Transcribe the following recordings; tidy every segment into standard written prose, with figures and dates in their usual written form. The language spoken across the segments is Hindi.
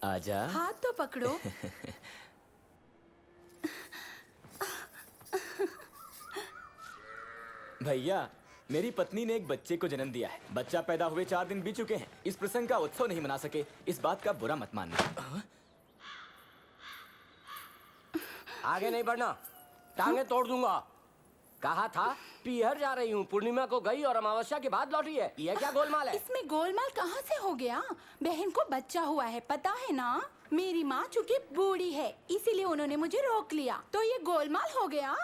आजा। हाथ तो पकड़ो। भैया, मेरी पत्नी ने एक बच्चे को जन्म दिया है। बच्चा पैदा हुए 4 दिन बीत चुके हैं। इस प्रसंग का उत्सव नहीं मना सके। इस बात का बुरा मत मानना। आगे नहीं बढ़ना, टांगे तोड़ दूंगा। कहा था पीहर जा रही हूँ, पूर्णिमा को गई और अमावस्या के बाद लौटी है। ये क्या गोलमाल है? इसमें गोलमाल कहाँ से हो गया? बहन को बच्चा हुआ है, पता है ना? मेरी माँ चूंकि बूढ़ी है, इसीलिए उन्होंने मुझे रोक लिया। तो ये गोलमाल हो गया।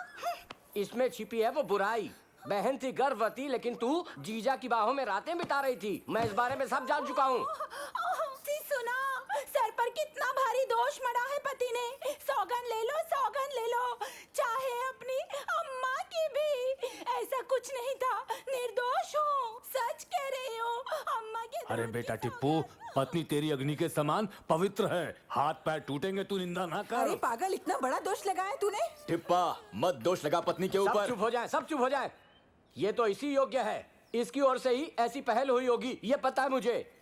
इसमें छिपी है वो बुराई। बहन थी गर्भवती, लेकिन तू जीजा की बाहों में रातें बिता रही थी। मैं इस बारे में सब जान चुका हूँ। सुना, सर पर कितना भारी दोष मढ़ा है पति ने। सौगंध ले लो, सौगंध ले लो, चाहे अपनी अम्मा की भी। ऐसा कुछ नहीं था, निर्दोष हूँ, सच कह रही हूँ। अम्मा के अरे बेटा टिप्पू, पत्नी तेरी अग्नि के समान पवित्र है। हाथ पैर टूटेंगे, तू निंदा ना कर। अरे पागल, इतना बड़ा दोष लगाया तूने। टिप्पा, मत दोष लगा पत्नी के सब ऊपर। चुप हो जाए, सब चुप हो जाए। ये तो इसी योग्य है। इसकी ओर से ही ऐसी पहल हुई होगी, ये पता है मुझे।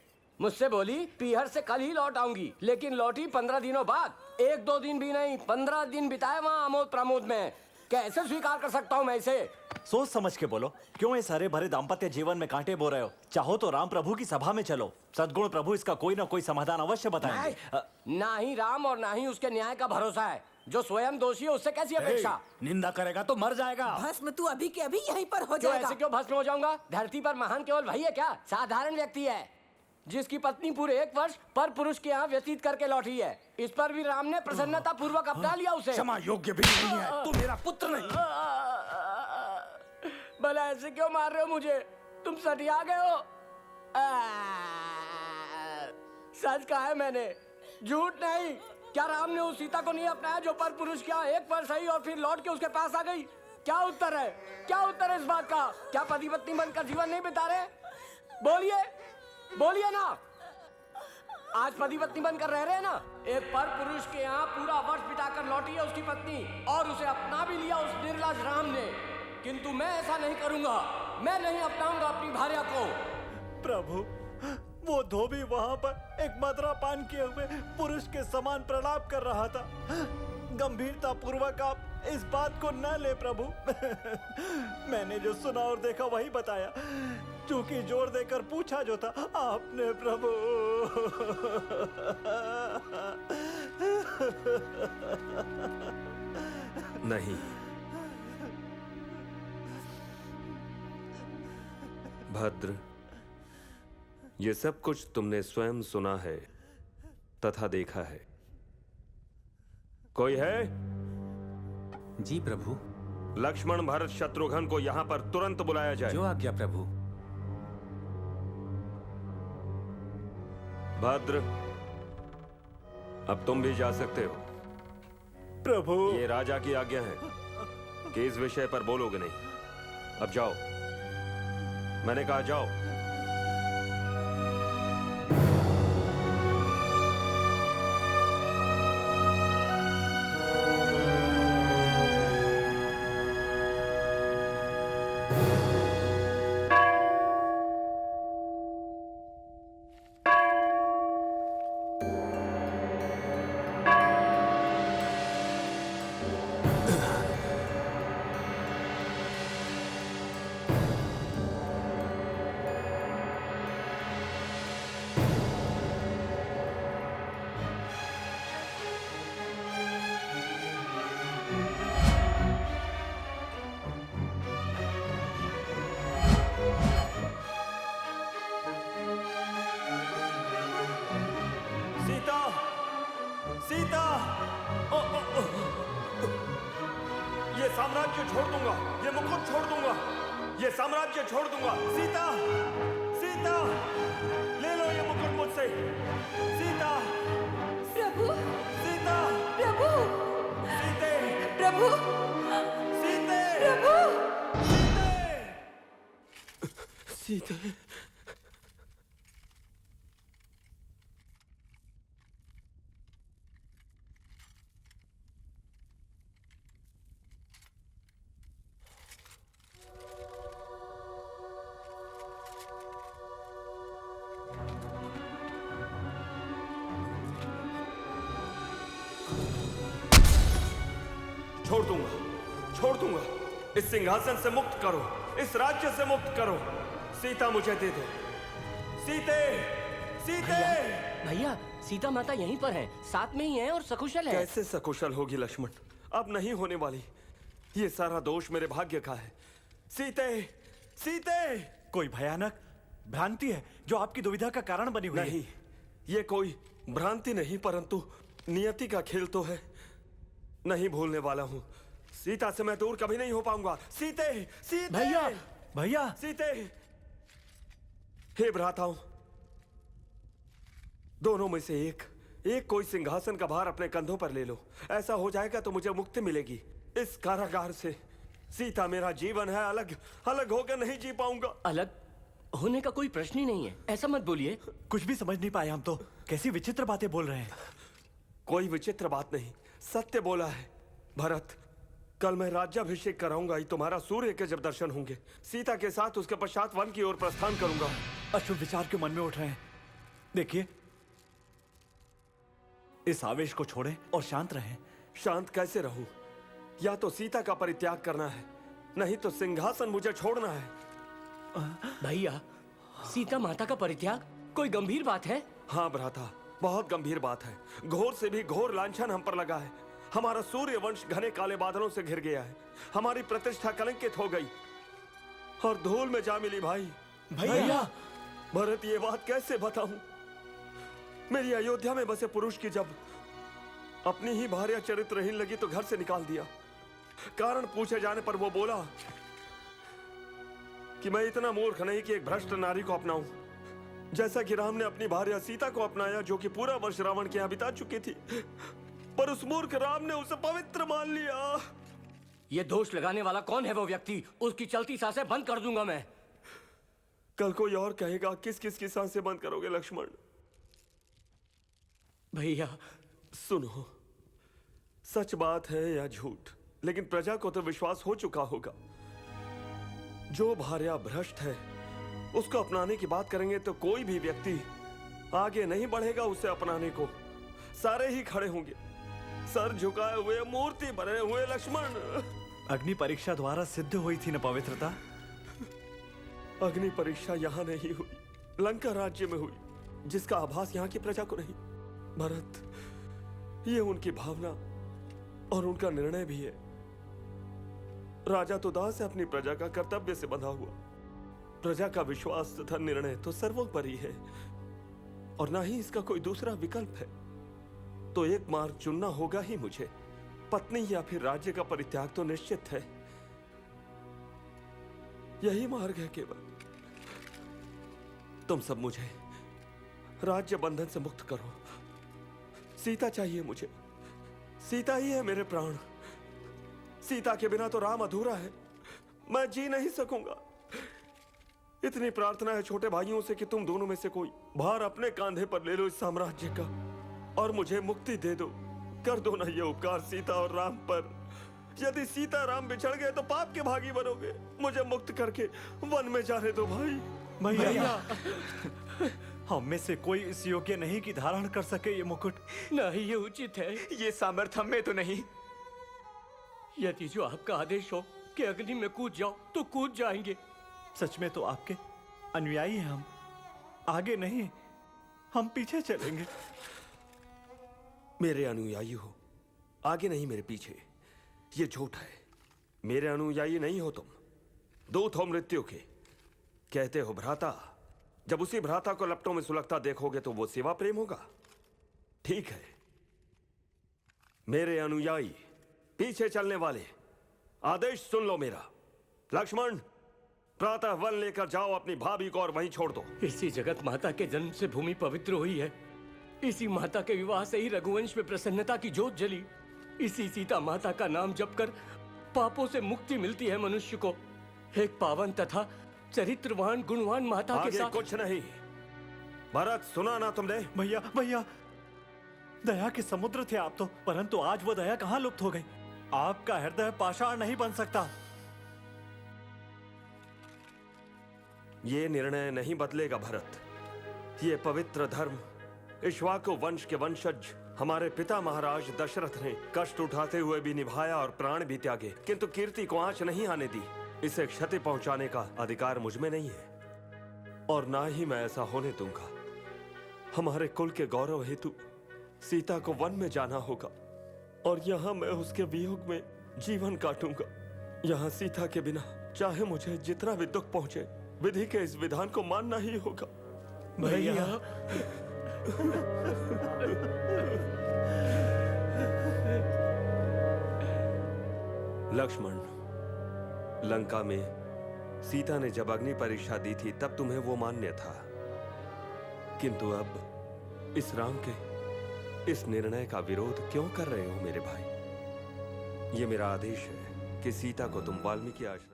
मुझसे बोली पीहर से कल ही लौट आऊंगी, लेकिन लौटी 15 दिनों बाद। 1-2 दिन भी नहीं, 15 दिन बिताए वहाँ आमोद प्रमोद में। कैसे स्वीकार कर सकता हूँ मैं इसे? सोच समझ के बोलो। क्यों इस हरे भरे दाम्पत्य जीवन में कांटे बो रहे हो? चाहो तो राम प्रभु की सभा में चलो। सद्गुण प्रभु इसका कोई ना कोई समाधान अवश्य बताएंगे। ना ही राम और ना ही उसके न्याय का भरोसा है। जो स्वयं दोषी है उससे कैसी अपेक्षा? निंदा करेगा तो मर जाएगा। भस्म तू अभी के अभी यहीं पर हो क्यों जाएगा। ऐसे क्यों भस्म हो जाऊंगा? धरती पर महान केवल वही है क्या? साधारण व्यक्ति है जिसकी पत्नी पूरे 1 वर्ष पर पुरुष के यहाँ व्यतीत करके लौटी है। इस पर भी राम ने प्रसन्नता पूर्वक अपना लिया उसे। क्षमा योग्य भी नहीं है, तू मेरा पुत्र नहीं। भला ऐसे क्यों मार रहे हो मुझे? तुम सटिया गए हो। सच कहा है मैंने, झूठ नहीं। क्या राम ने उस सीता को नहीं अपनाया जो पर पुरुष क्या 1 वर्ष सही और फिर लौट के उसके पास आ गई? क्या उत्तर है? क्या उत्तर है इस बात का? क्या पति पत्नी बनकर जीवन नहीं बिता रहे? बोलिए, बोलिए ना। आज पति पत्नी बनकर रह रहे हैं ना। एक पर पुरुष के यहाँ पूरा वर्ष बिताकर लौटी है उसकी पत्नी, और उसे अपना भी लिया उस निर्लज राम ने। किंतु मैं ऐसा नहीं करूंगा। मैं नहीं अपनाऊंगा अपनी भार्या को। प्रभु, वो धोबी वहां पर एक मदरा पान किए हुए पुरुष के समान प्रलाप कर रहा था। गंभीरता पूर्वक आप इस बात को न ले प्रभु। मैंने जो सुना और देखा वही बताया। चूंकि जोर देकर पूछा जो था आपने प्रभु। नहीं, भद्र, ये सब कुछ तुमने स्वयं सुना है तथा देखा है। कोई है? जी प्रभु। लक्ष्मण, भरत, शत्रुघ्न को यहां पर तुरंत बुलाया जाए। जो आज्ञा प्रभु। भद्र, अब तुम भी जा सकते हो। प्रभु, ये राजा की आज्ञा है कि इस विषय पर बोलोगे नहीं। अब जाओ, मैंने कहा जाओ। सीता, सीता, ये साम्राज्य छोड़ दूंगा, ये मुकुट छोड़ दूंगा, ये साम्राज्य छोड़ दूंगा। सीता, सीता, ले लो ये मुकुट मुझसे। सीता, प्रभु, सीता, प्रभु, सीते, प्रभु, सीते, प्रभु, सीते, सीते। छोड़ दूंगा। इस सिंहासन से मुक्त करो, इस राज्य से मुक्त करो। सीता मुझे दे दो। सीते, सीते। भैया सीता माता यहीं पर है, साथ में ही है और सकुशल है। कैसे सकुशल होगी लक्ष्मण? अब नहीं होने वाली। ये सारा दोष मेरे भाग्य का है। सीते, सीते। कोई भयानक भ्रांति है जो आपकी दुविधा का कारण बनी हुई है। नहीं, ये कोई भ्रांति नहीं, परंतु नियति का खेल तो है। नहीं भूलने वाला हूं। सीता से मैं दूर कभी नहीं हो पाऊंगा। सीते, सीते। भैया, भैया। सीते। हे भ्राताओं, दोनों में से एक कोई सिंहासन का भार अपने कंधों पर ले लो। ऐसा हो जाएगा तो मुझे मुक्ति मिलेगी इस कारागार से। सीता मेरा जीवन है, अलग अलग होकर नहीं जी पाऊंगा। अलग होने का कोई प्रश्न ही नहीं है, ऐसा मत बोलिए। कुछ भी समझ नहीं पाए हम तो। कैसी विचित्र बातें बोल रहे हैं। कोई विचित्र बात नहीं, सत्य बोला है। भरत, कल मैं राज्याभिषेक कराऊंगा ही तुम्हारा सूर्य के जब दर्शन होंगे। सीता के साथ उसके पश्चात वन की ओर प्रस्थान करूंगा। अशुभ विचार क्यों मन में उठ रहे हैं? देखिए, इस आवेश को छोड़ें और शांत रहें। शांत कैसे रहूं? या तो सीता का परित्याग करना है, नहीं तो सिंहासन मुझे छोड़ना है। भैया, सीता माता का परित्याग कोई गंभीर बात है? हाँ भ्राता, बहुत गंभीर बात है। घोर से भी घोर लांछन हम पर लगा है। हमारा सूर्य वंश घने काले बादलों से घिर गया है। हमारी प्रतिष्ठा कलंकित हो गई और धूल में जा मिली। भाई, भैया। भरत, ये बात कैसे बताऊं? मेरी अयोध्या में बसे पुरुष की जब अपनी ही भार्या चरित्रहीन लगी तो घर से निकाल दिया। कारण पूछे जाने पर वो बोला कि मैं इतना मूर्ख नहीं कि एक भ्रष्ट नारी को अपनाऊं, जैसा कि राम ने अपनी भार्या सीता को अपनाया, जो कि पूरा वर्ष रावण के यहां बिता चुकी थी। पर उस मूर्ख राम ने उसे पवित्र मान लिया। ये दोष लगाने वाला कौन है वो व्यक्ति? उसकी चलती सांसें बंद कर दूंगा मैं। कल कोई और कहेगा किस किस की सांसें बंद करोगे लक्ष्मण? भैया सुनो, सच बात है या झूठ, लेकिन प्रजा को तो विश्वास हो चुका होगा। जो भार्या भ्रष्ट है उसको अपनाने की बात करेंगे तो कोई भी व्यक्ति आगे नहीं बढ़ेगा उसे अपनाने को। सारे ही खड़े होंगे, सर झुकाए हुए, मूर्ति बने हुए। लक्ष्मण, अग्नि परीक्षा द्वारा सिद्ध हुई थी न पवित्रता? अग्नि परीक्षा यहां नहीं हुई, लंका राज्य में हुई, जिसका आभास यहां की प्रजा को नहीं। भरत, ये उनकी भावना और उनका निर्णय भी है। राजा तो दास है, अपनी प्रजा का कर्तव्य से बंधा हुआ। प्रजा का विश्वास तथा निर्णय तो सर्वोपरि है और ना ही इसका कोई दूसरा विकल्प है। तो एक मार्ग चुनना होगा ही मुझे। पत्नी या फिर राज्य का परित्याग तो निश्चित है। यही मार्ग है केवल। तुम सब मुझे राज्य बंधन से मुक्त करो। सीता चाहिए मुझे। सीता ही है मेरे प्राण। सीता के बिना तो राम अधूरा है, मैं जी नहीं सकूंगा। इतनी प्रार्थना है छोटे भाइयों से कि तुम दोनों में से कोई भार अपने कांधे पर ले लो इस साम्राज्य का और मुझे मुक्ति दे दो। कर दो ना ये उपकार सीता और राम पर। यदि सीता राम बिछड़ गए तो पाप के भागी बनोगे। मुझे मुक्त करके वन में जाने दो भाई। भैया, हम में से कोई इस योग्य नहीं कि धारण कर सके ये मुकुट। नहीं, ये उचित है। ये सामर्थ्य हम में तो नहीं। यदि जो आपका आदेश हो कि अग्नि में कूद जाओ तो कूद जाएंगे। सच में तो आपके अनुयायी हैं हम। आगे नहीं, हम पीछे चलेंगे। मेरे अनुयायी हो, आगे नहीं मेरे पीछे, ये झूठ है। मेरे अनुयायी नहीं हो तुम, दूत हो मृत्यु के। कहते हो भ्राता, जब उसी भ्राता को लपटों में सुलगता देखोगे तो वो सेवा प्रेम होगा। ठीक है, मेरे अनुयायी, पीछे चलने वाले, आदेश सुन लो मेरा। लक्ष्मण, प्रातः वन लेकर जाओ अपनी भाभी को और वहीं छोड़ दो। इसी जगत माता के जन्म से भूमि पवित्र हुई है। इसी माता के विवाह से ही रघुवंश में प्रसन्नता की ज्योत जली। इसी सीता माता का नाम जपकर पापों से मुक्ति मिलती है मनुष्य को। एक पावन तथा चरित्रवान गुणवान माता के आगे साथ। कुछ नहीं। भरत, सुना ना तुमने? भैया, भैया, दया के समुद्र थे आप तो, परंतु आज वो दया कहाँ लुप्त हो गई। आपका हृदय पाषाण नहीं बन सकता। ये निर्णय नहीं बदलेगा भरत। ये पवित्र धर्म इक्ष्वाकु वंश के वंशज हमारे पिता महाराज दशरथ ने कष्ट उठाते हुए भी निभाया और प्राण भी त्यागे, किंतु कीर्ति को आंच नहीं आने दी। इसे क्षति पहुंचाने का अधिकार मुझ में नहीं है और ना ही मैं ऐसा होने दूंगा। हमारे कुल के गौरव हेतु सीता को वन में जाना होगा और यहाँ मैं उसके वियोग में जीवन काटूंगा। यहाँ सीता के बिना चाहे मुझे जितना भी दुख पहुंचे, विधि के इस विधान को मानना ही होगा। भैया लक्ष्मण, लंका में सीता ने जब अग्नि परीक्षा दी थी तब तुम्हें वो मान्य था, किंतु अब इस राम के इस निर्णय का विरोध क्यों कर रहे हो मेरे भाई? ये मेरा आदेश है कि सीता को तुम वाल्मीकि आश्रम